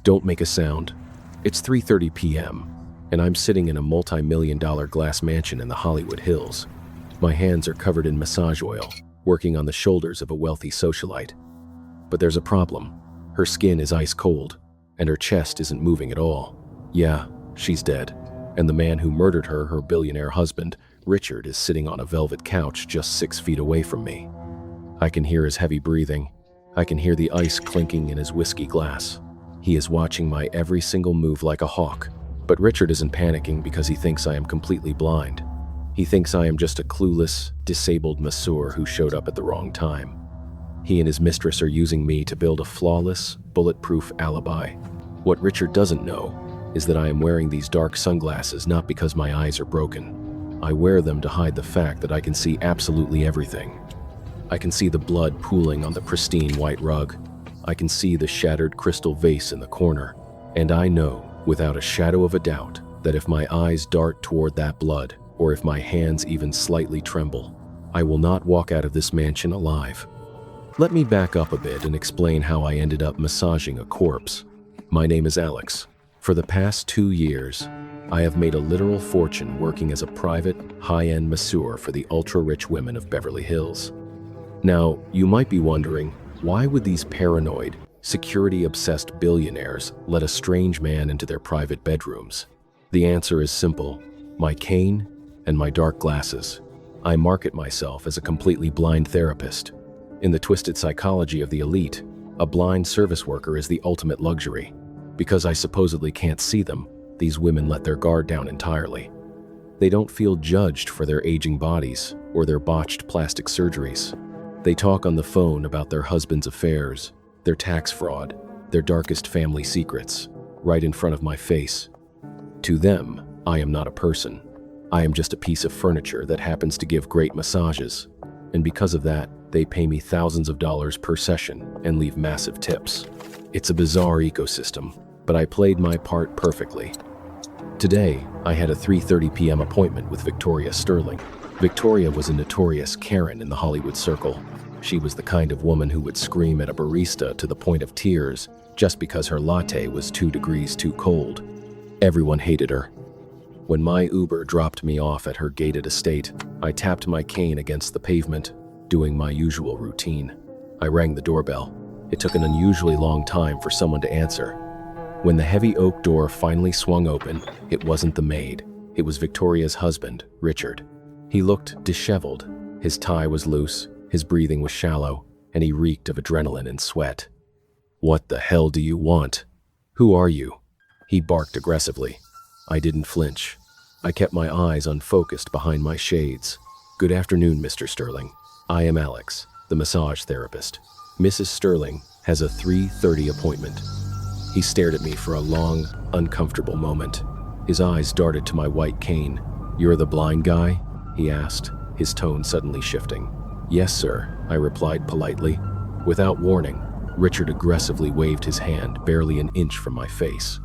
Don't make a sound. It's 3:30 p.m., and I'm sitting in a multi-million-dollar glass mansion in the Hollywood Hills. My hands are covered in massage oil, working on the shoulders of a wealthy socialite. But there's a problem. Her skin is ice cold, and her chest isn't moving at all. Yeah, she's dead, and the man who murdered her, her billionaire husband, Richard, is sitting on a velvet couch just 6 feet away from me. I can hear his heavy breathing. I can hear the ice clinking in his whiskey glass. He is watching my every single move like a hawk. But Richard isn't panicking because he thinks I am completely blind. He thinks I am just a clueless, disabled masseur who showed up at the wrong time. He and his mistress are using me to build a flawless, bulletproof alibi. What Richard doesn't know is that I am wearing these dark sunglasses not because my eyes are broken. I wear them to hide the fact that I can see absolutely everything. I can see the blood pooling on the pristine white rug. I can see the shattered crystal vase in the corner. And I know, without a shadow of a doubt, that if my eyes dart toward that blood, or if my hands even slightly tremble, I will not walk out of this mansion alive. Let me back up a bit and explain how I ended up massaging a corpse. My name is Alex. For the past 2 years, I have made a literal fortune working as a private, high-end masseur for the ultra-rich women of Beverly Hills. Now, you might be wondering, why would these paranoid, security-obsessed billionaires let a strange man into their private bedrooms? The answer is simple: my cane and my dark glasses. I market myself as a completely blind therapist. In the twisted psychology of the elite, a blind service worker is the ultimate luxury. Because I supposedly can't see them, these women let their guard down entirely. They don't feel judged for their aging bodies or their botched plastic surgeries. They talk on the phone about their husband's affairs, their tax fraud, their darkest family secrets, right in front of my face. To them, I am not a person. I am just a piece of furniture that happens to give great massages. And because of that, they pay me thousands of dollars per session and leave massive tips. It's a bizarre ecosystem, but I played my part perfectly. Today, I had a 3:30 p.m. appointment with Victoria Sterling. Victoria was a notorious Karen in the Hollywood circle. She was the kind of woman who would scream at a barista to the point of tears just because her latte was 2 degrees too cold. Everyone hated her. When my Uber dropped me off at her gated estate, I tapped my cane against the pavement, doing my usual routine. I rang the doorbell. It took an unusually long time for someone to answer. When the heavy oak door finally swung open, it wasn't the maid. It was Victoria's husband, Richard. He looked disheveled. His tie was loose, his breathing was shallow, and he reeked of adrenaline and sweat. "What the hell do you want? Who are you?" He barked aggressively. I didn't flinch. I kept my eyes unfocused behind my shades. "Good afternoon, Mr. Sterling. I am Alex, the massage therapist. Mrs. Sterling has a 3:30 appointment." He stared at me for a long, uncomfortable moment. His eyes darted to my white cane. "You're the blind guy?" he asked, his tone suddenly shifting. "Yes, sir," I replied politely. Without warning, Richard aggressively waved his hand barely an inch from my face.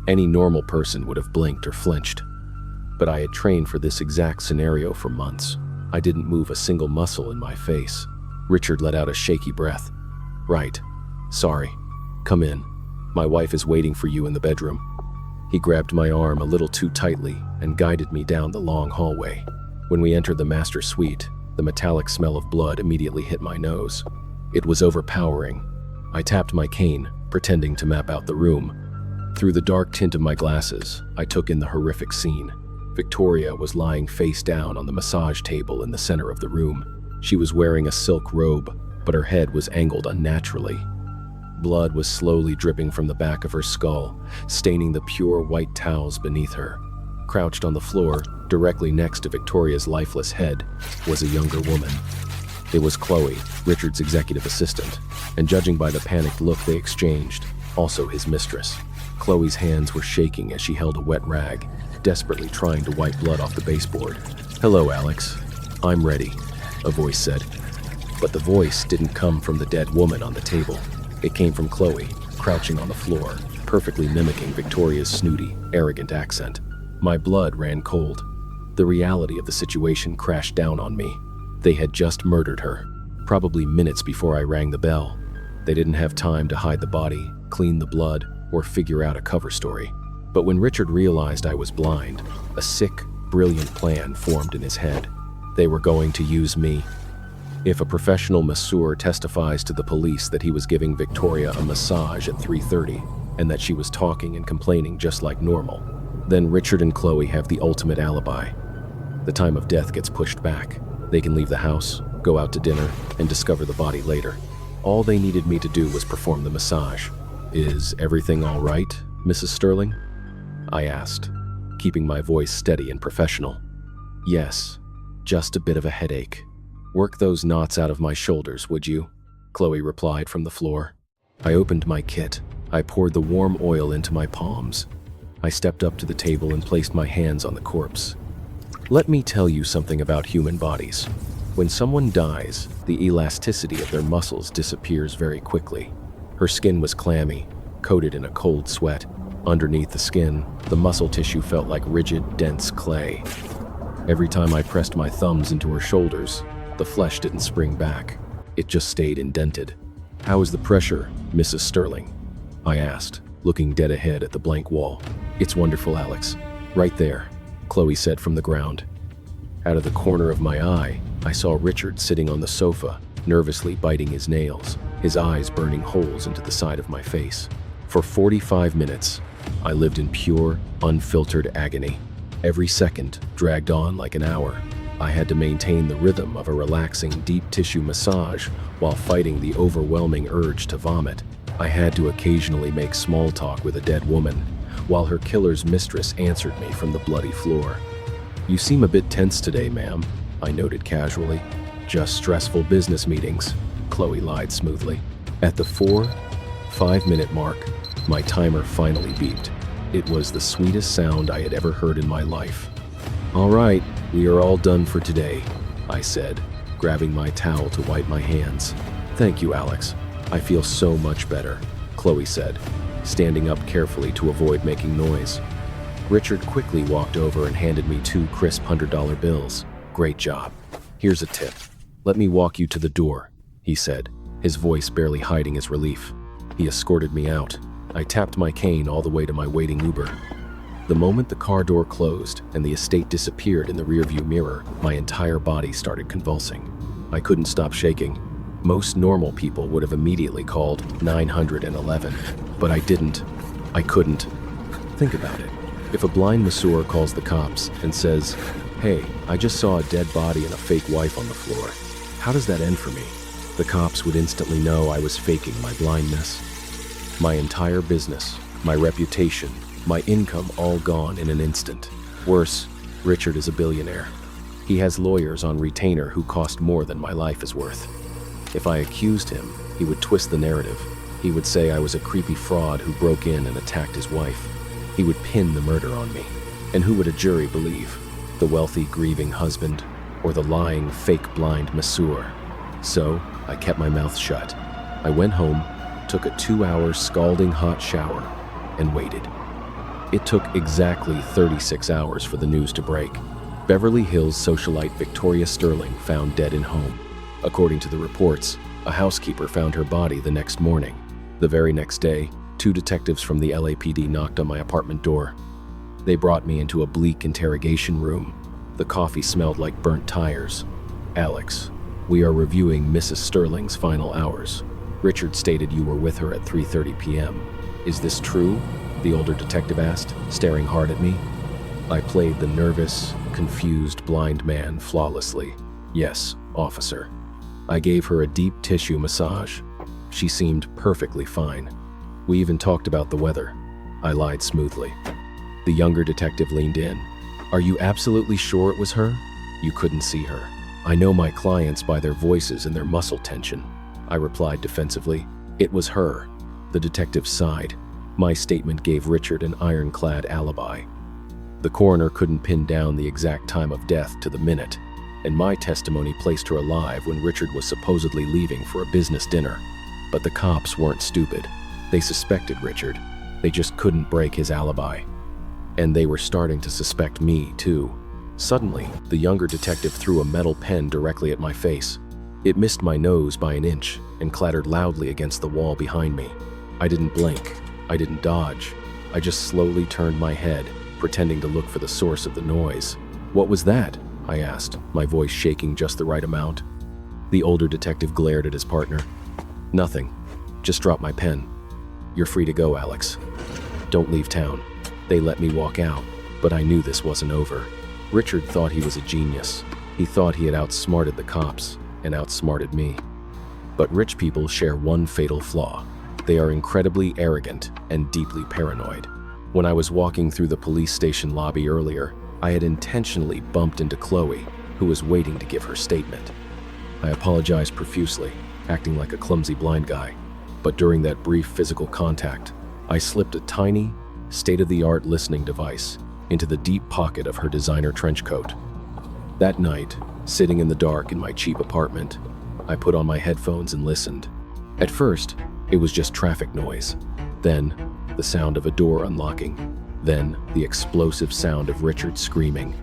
Any normal person would have blinked or flinched. But I had trained for this exact scenario for months. I didn't move a single muscle in my face. Richard let out a shaky breath. "Right. Sorry. Come in. My wife is waiting for you in the bedroom." He grabbed my arm a little too tightly and guided me down the long hallway. When we entered the master suite, the metallic smell of blood immediately hit my nose. It was overpowering. I tapped my cane, pretending to map out the room. Through the dark tint of my glasses, I took in the horrific scene. Victoria was lying face down on the massage table in the center of the room. She was wearing a silk robe, but her head was angled unnaturally. Blood was slowly dripping from the back of her skull, staining the pure white towels beneath her. Crouched on the floor, directly next to Victoria's lifeless head, was a younger woman. It was Chloe, Richard's executive assistant, and judging by the panicked look they exchanged, also his mistress. Chloe's hands were shaking as she held a wet rag, desperately trying to wipe blood off the baseboard. "Hello, Alex. I'm ready," a voice said. But the voice didn't come from the dead woman on the table. It came from Chloe, crouching on the floor, perfectly mimicking Victoria's snooty, arrogant accent. My blood ran cold. The reality of the situation crashed down on me. They had just murdered her, probably minutes before I rang the bell. They didn't have time to hide the body, clean the blood, or figure out a cover story. But when Richard realized I was blind, a sick, brilliant plan formed in his head. They were going to use me. If a professional masseur testifies to the police that he was giving Victoria a massage at 3:30 and that she was talking and complaining just like normal, then Richard and Chloe have the ultimate alibi. The time of death gets pushed back. They can leave the house, go out to dinner, and discover the body later. All they needed me to do was perform the massage. "Is everything all right, Mrs. Sterling?" I asked, keeping my voice steady and professional. "Yes, just a bit of a headache. Work those knots out of my shoulders, would you?" Chloe replied from the floor. I opened my kit. I poured the warm oil into my palms. I stepped up to the table and placed my hands on the corpse. Let me tell you something about human bodies. When someone dies, the elasticity of their muscles disappears very quickly. Her skin was clammy, coated in a cold sweat. Underneath the skin, the muscle tissue felt like rigid, dense clay. Every time I pressed my thumbs into her shoulders, the flesh didn't spring back. It just stayed indented. "How is the pressure, Mrs. Sterling?" I asked, looking dead ahead at the blank wall. "It's wonderful, Alex. Right there," Chloe said from the ground. Out of the corner of my eye, I saw Richard sitting on the sofa, nervously biting his nails, his eyes burning holes into the side of my face. For 45 minutes, I lived in pure, unfiltered agony. Every second dragged on like an hour. I had to maintain the rhythm of a relaxing, deep tissue massage while fighting the overwhelming urge to vomit. I had to occasionally make small talk with a dead woman, while her killer's mistress answered me from the bloody floor. "You seem a bit tense today, ma'am," I noted casually. "Just stressful business meetings," Chloe lied smoothly. At the 4-5-minute mark, my timer finally beeped. It was the sweetest sound I had ever heard in my life. "All right, we are all done for today," I said, grabbing my towel to wipe my hands. "Thank you, Alex. I feel so much better," Chloe said, standing up carefully to avoid making noise. Richard quickly walked over and handed me 2 crisp $100 bills. "Great job. Here's a tip. Let me walk you to the door," he said, his voice barely hiding his relief. He escorted me out. I tapped my cane all the way to my waiting Uber. The moment the car door closed and the estate disappeared in the rearview mirror, my entire body started convulsing. I couldn't stop shaking. Most normal people would have immediately called 911, but I didn't. I couldn't. Think about it. If a blind masseur calls the cops and says, "Hey, I just saw a dead body and a fake wife on the floor," how does that end for me? The cops would instantly know I was faking my blindness. My entire business, my reputation, my income all gone in an instant. Worse, Richard is a billionaire. He has lawyers on retainer who cost more than my life is worth. If I accused him, he would twist the narrative. He would say I was a creepy fraud who broke in and attacked his wife. He would pin the murder on me. And who would a jury believe? The wealthy, grieving husband, or the lying, fake blind masseur? So, I kept my mouth shut. I went home, took a 2-hour scalding hot shower, and waited. It took exactly 36 hours for the news to break. Beverly Hills socialite Victoria Sterling found dead in home. According to the reports, a housekeeper found her body the next morning. The very next day, 2 detectives from the LAPD knocked on my apartment door. They brought me into a bleak interrogation room. The coffee smelled like burnt tires. "Alex, we are reviewing Mrs. Sterling's final hours. Richard stated you were with her at 3:30 p.m. Is this true?" the older detective asked, staring hard at me. I played the nervous, confused blind man flawlessly. "Yes, officer." I gave her a deep tissue massage. She seemed perfectly fine. We even talked about the weather. I lied smoothly. The younger detective leaned in. "Are you absolutely sure it was her? You couldn't see her." "I know my clients by their voices and their muscle tension," I replied defensively. "It was her." The detective sighed. My statement gave Richard an ironclad alibi. The coroner couldn't pin down the exact time of death to the minute, and my testimony placed her alive when Richard was supposedly leaving for a business dinner. But the cops weren't stupid. They suspected Richard. They just couldn't break his alibi. And they were starting to suspect me, too. Suddenly, the younger detective threw a metal pen directly at my face. It missed my nose by an inch and clattered loudly against the wall behind me. I didn't blink. I didn't dodge. I just slowly turned my head, pretending to look for the source of the noise. "What was that?" I asked, my voice shaking just the right amount. The older detective glared at his partner. "Nothing. Just dropped my pen. You're free to go, Alex. Don't leave town." They let me walk out, but I knew this wasn't over. Richard thought he was a genius. He thought he had outsmarted the cops and outsmarted me. But rich people share one fatal flaw. They are incredibly arrogant and deeply paranoid. When I was walking through the police station lobby earlier, I had intentionally bumped into Chloe, who was waiting to give her statement. I apologized profusely, acting like a clumsy blind guy. But during that brief physical contact, I slipped a tiny, state-of-the-art listening device into the deep pocket of her designer trench coat. That night, sitting in the dark in my cheap apartment, I put on my headphones and listened. At first, it was just traffic noise. Then, the sound of a door unlocking. Then, the explosive sound of Richard screaming,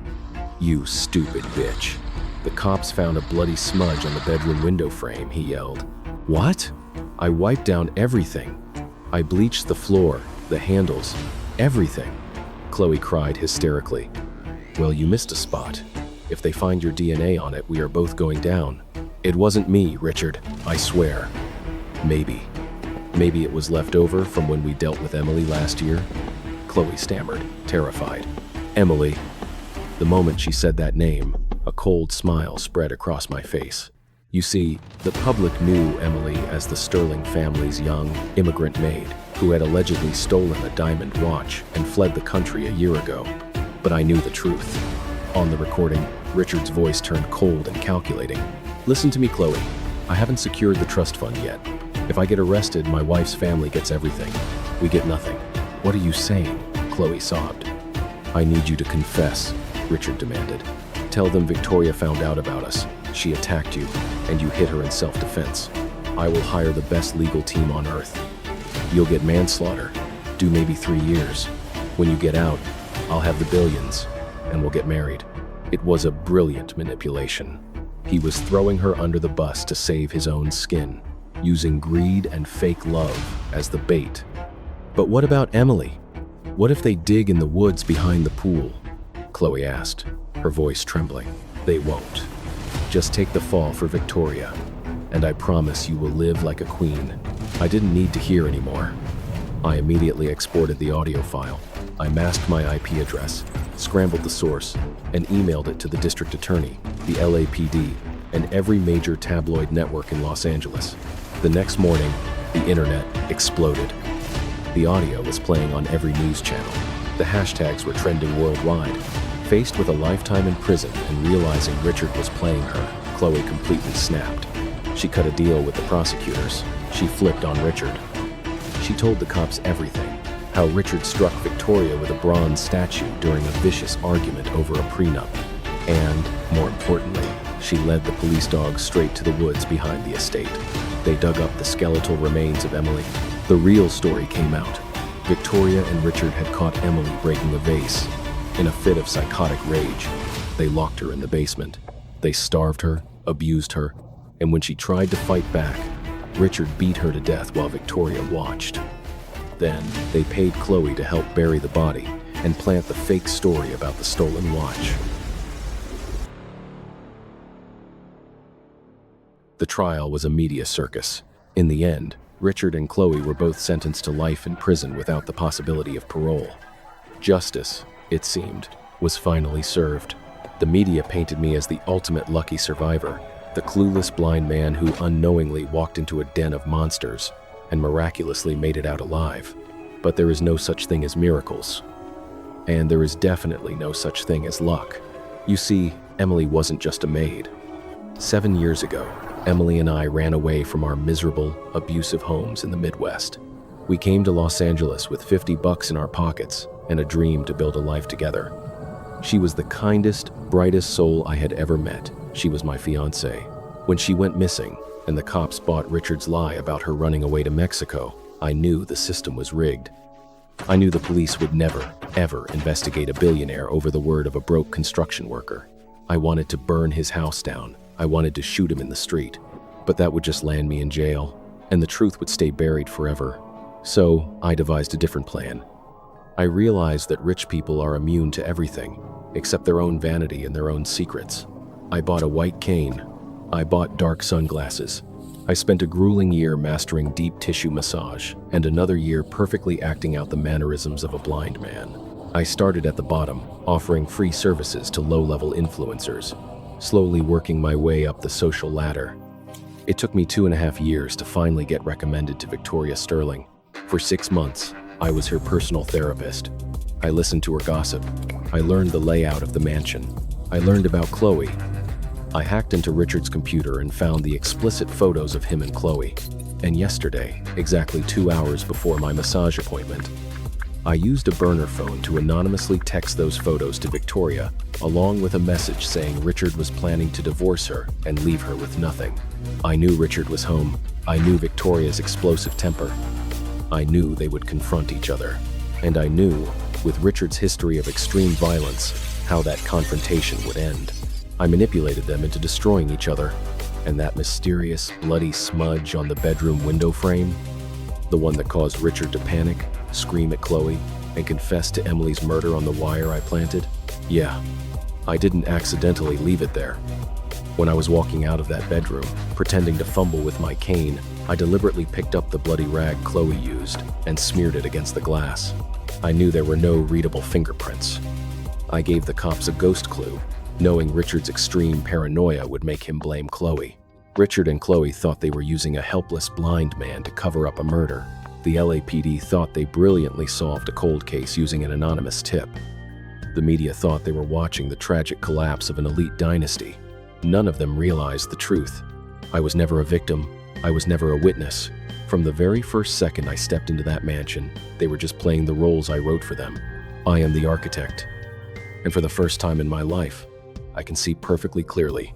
"You stupid bitch." The cops found a bloody smudge on the bedroom window frame, he yelled. "What?" I wiped down everything. I bleached the floor, the handles, everything. Chloe cried hysterically. "Well, you missed a spot. If they find your DNA on it, we are both going down." "It wasn't me, Richard, I swear." Maybe it was left over from when we dealt with Emily last year." Chloe stammered, terrified. "Emily." The moment she said that name, a cold smile spread across my face. You see, the public knew Emily as the Sterling family's young immigrant maid who had allegedly stolen a diamond watch and fled the country a year ago. But I knew the truth. On the recording, Richard's voice turned cold and calculating. "Listen to me, Chloe. I haven't secured the trust fund yet. If I get arrested, my wife's family gets everything. We get nothing." "What are you saying?" Chloe sobbed. "I need you to confess," Richard demanded. "Tell them Victoria found out about us. She attacked you, and you hit her in self-defense. I will hire the best legal team on earth. You'll get manslaughter, do maybe 3 years. When you get out, I'll have the billions, and we'll get married." It was a brilliant manipulation. He was throwing her under the bus to save his own skin, using greed and fake love as the bait. "But what about Emily? What if they dig in the woods behind the pool?" Chloe asked, her voice trembling. "They won't. Just take the fall for Victoria, and I promise you will live like a queen." I didn't need to hear anymore. I immediately exported the audio file. I masked my IP address, scrambled the source, and emailed it to the district attorney, the LAPD, and every major tabloid network in Los Angeles. The next morning, the internet exploded. The audio was playing on every news channel. The hashtags were trending worldwide. Faced with a lifetime in prison and realizing Richard was playing her, Chloe completely snapped. She cut a deal with the prosecutors. She flipped on Richard. She told the cops everything. How Richard struck Victoria with a bronze statue during a vicious argument over a prenup. And, more importantly, she led the police dogs straight to the woods behind the estate. They dug up the skeletal remains of Emily. The real story came out. Victoria and Richard had caught Emily breaking a vase. In a fit of psychotic rage, they locked her in the basement. They starved her, abused her, and when she tried to fight back, Richard beat her to death while Victoria watched. Then, they paid Chloe to help bury the body and plant the fake story about the stolen watch. The trial was a media circus. In the end, Richard and Chloe were both sentenced to life in prison without the possibility of parole. Justice, it seemed, was finally served. The media painted me as the ultimate lucky survivor, the clueless blind man who unknowingly walked into a den of monsters and miraculously made it out alive. But there is no such thing as miracles. And there is definitely no such thing as luck. You see, Emily wasn't just a maid. 7 years ago, Emily and I ran away from our miserable, abusive homes in the Midwest. We came to Los Angeles with $50 in our pockets and a dream to build a life together. She was the kindest, brightest soul I had ever met. She was my fiancée. When she went missing, and the cops bought Richard's lie about her running away to Mexico, I knew the system was rigged. I knew the police would never, ever investigate a billionaire over the word of a broke construction worker. I wanted to burn his house down. I wanted to shoot him in the street. But that would just land me in jail, and the truth would stay buried forever. So I devised a different plan. I realized that rich people are immune to everything, except their own vanity and their own secrets. I bought a white cane. I bought dark sunglasses. I spent a grueling year mastering deep tissue massage, and another year perfectly acting out the mannerisms of a blind man. I started at the bottom, offering free services to low-level influencers, slowly working my way up the social ladder. It took me 2.5 years to finally get recommended to Victoria Sterling. For 6 months, I was her personal therapist. I listened to her gossip. I learned the layout of the mansion. I learned about Chloe. I hacked into Richard's computer and found the explicit photos of him and Chloe. And yesterday, exactly 2 hours before my massage appointment, I used a burner phone to anonymously text those photos to Victoria, along with a message saying Richard was planning to divorce her and leave her with nothing. I knew Richard was home. I knew Victoria's explosive temper. I knew they would confront each other. And I knew, with Richard's history of extreme violence, how that confrontation would end. I manipulated them into destroying each other. And that mysterious, bloody smudge on the bedroom window frame, the one that caused Richard to panic, scream at Chloe, and confess to Emily's murder on the wire I planted? Yeah, I didn't accidentally leave it there. When I was walking out of that bedroom, pretending to fumble with my cane, I deliberately picked up the bloody rag Chloe used and smeared it against the glass. I knew there were no readable fingerprints. I gave the cops a ghost clue, knowing Richard's extreme paranoia would make him blame Chloe. Richard and Chloe thought they were using a helpless blind man to cover up a murder. The LAPD thought they brilliantly solved a cold case using an anonymous tip. The media thought they were watching the tragic collapse of an elite dynasty. None of them realized the truth. I was never a victim. I was never a witness. From the very first second I stepped into that mansion, they were just playing the roles I wrote for them. I am the architect. And for the first time in my life, I can see perfectly clearly